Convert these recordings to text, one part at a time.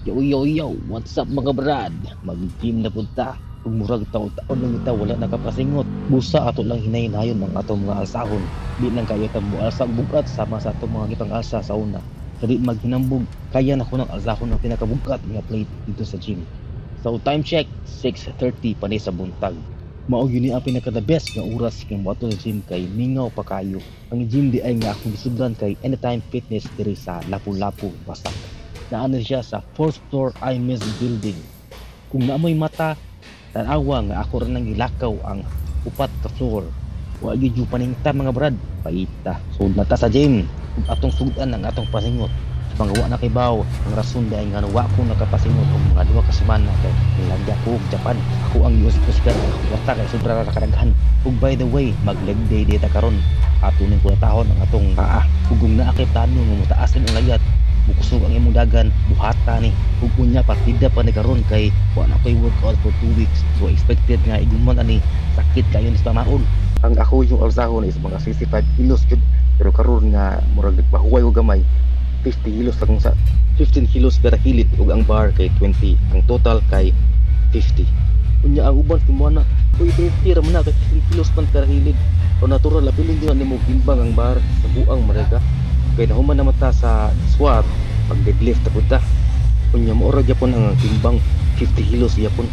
Yo yo yo, what's up mga brad? Mag-gym na punta. Kung murag taon-taon lang ita wala nakapasingot. Busa ato lang hinay-nayon ng atong mga alsahon. Di lang kayo tamo alsa bugat sama sa atong mga gipang alsa sa una. Kadi maghinambog, kaya na ko ng alsahon ang pinakabugat nga plate dito sa gym. So time check, 6:30 pa ni sa buntag. Mao yun ang pinaka the best nga oras kang moadto sa gym kay mingaw pa kayo. Ang gym di ay nga akong gisudlan kay Anytime Fitness diri sa Lapu-Lapu, Wasak. Naano siya sa 4th floor IMES building. Kung naamoy mata, tanawa nga ako rin nang ilakaw ang upat ka floor. Wa gyud yung paningta mga brad, paita. Sud na ta sa gym. Ug atong sudan ang atong pasingot. Mga wa na kay baw, ang rason dahil nga wa ko nakapasingot og mga duha ka semana kay nilagya ko og Japan. Ako ang US Coast Guard, wata kay sobra ra kadaghan. Ug by the way, mag leg day data karon. Ato ning kunatahon ang atong paa. Ug kung naa kay plano nga mutaasin ang lagat, bukusog ang imong dagan, buhata ni ug unya partida pa ni karon kay wa na koy workout for 2 weeks, so expected nga iguman ani sakit kayo ni sa pamaon. Ang ako yung alsahon is mga 65 kilos jud, pero karon nga murag nagpahuway og gamay, 50 kilos lang sa 15 kilos kada kilid ug ang bar kay 20, ang total kay 50. Unya ang uban timuana, uy 20 ra man na kay 15 kilos man kada kilid, o natural lapiling din nimo gimbang ang bar sa buang marega. Kaya nahuman na mata sa squat, pag deadlift na punta. Kunya mo ora gyapon ang timbang 50 kilos gyapon.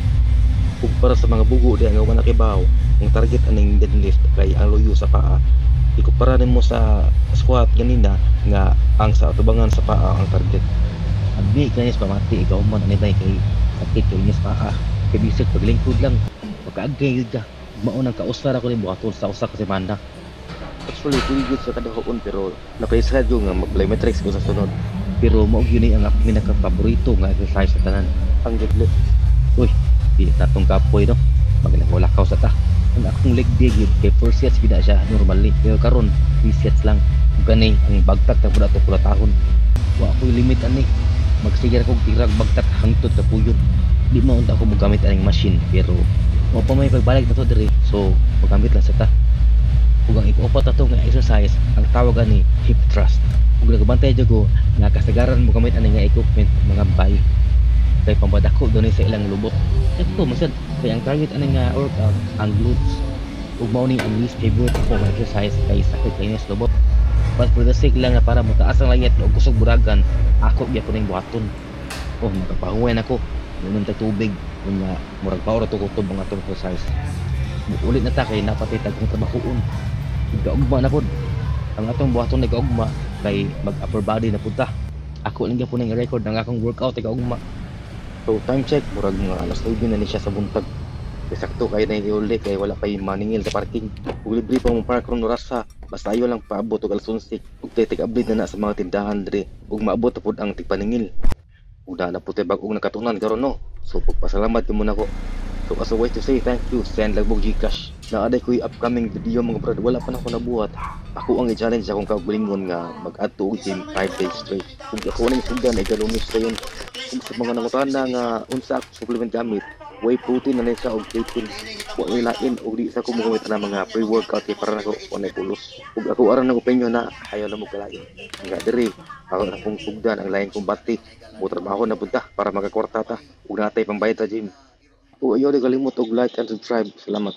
Ug para sa mga bugo di nga wala kibaw, ang target aning deadlift kay ang loyo sa paa. Ikumpara nimo sa squat ganina nga ang sa atubangan sa paa ang target. Abi kanyas pamati ikaw man ani bay kay sakit kay sa paa. Kay bisig paglingkod lang, pagkaagay gyud ka. Mao nang kausar ako ni buhaton sa usa ka semana. Actually, pili good sa kada hoon pero napaisad yung nga mag-plyometrics ko sa sunod. Pero mao yun ang akong pinaka-paborito nga exercise sa tanan. Ang deadlift. Uy, di tatong kapoy no. Maglakaw-lakaw sa ta. Ang akong leg day yun kay 4 sets gina siya normally. Pero karon 3 sets lang. Gani ang bagtak na pula to pula tahon. Wa ako'y limit ani. Magsigar kong tirag bagtak hangtod sa puyon. Di mo unta ako magamit aning machine pero mo pa may pagbalik na to diri. So, magamit lang sa ta. Ug ang ikupat ato nga exercise ang tawag ani hip thrust. Ug nagbantay jud ko nga kasagaran mo gamit ani nga equipment mga bay kay pambadako dunay sa ilang lubot. Ito masad kay ang target ani nga workout ang glutes. Ug mao ni ang least favorite ko nga exercise kay sakit kay sa lubot. But for the sake lang na para mataas ang layat ug kusog buragan, ako gyapon ning buhaton. Oh, nakapahuway nako. Nunon ta tubig unya murag paura to kutob ang atong exercise. Ulit na ta kay napatay tagong trabahoon. Gaugma na pod. Ang atong buhaton ni gaugma kay mag upper body na punta. Ako lang gyapon ning record ng akong workout kay gaugma. So time check murag mga alas 9 na ni siya sa buntag. Kay sakto kay na iuli kay wala pay maningil sa parking. Ug libre pa mo park ron rasa. Basta ayo lang paabot og alas 11. Ug titig update na sa mga tindahan diri ug maabot na pod ang tigpaningil. Ug na puti bag-ong nakatunan karon no. So pagpasalamat mo nako. So as a way to say thank you, send lagbog Gcash. Naaday ko'y upcoming video mga brad, wala pa na ako nabuhat. Ako ang i-challenge akong kaugalingon nga mag-add to gym 5 days straight. Kung ako na yung sundan ay galumis na yun. Kung sa mga nangutana nga unsa supplement gamit, whey protein na siya og creatine. Huwag may lain o di sa kumukumit na mga pre-workout kay para na ko na pulos. Kung ako aran ng opinion na ayaw na mo kalain. Nga diri, ako na kong sugdan ang laing kong bati. Trabaho na punta para magakwarta ta. Huwag natay pambayad sa gym. Huwag ayaw na kalimot og like and subscribe. Salamat.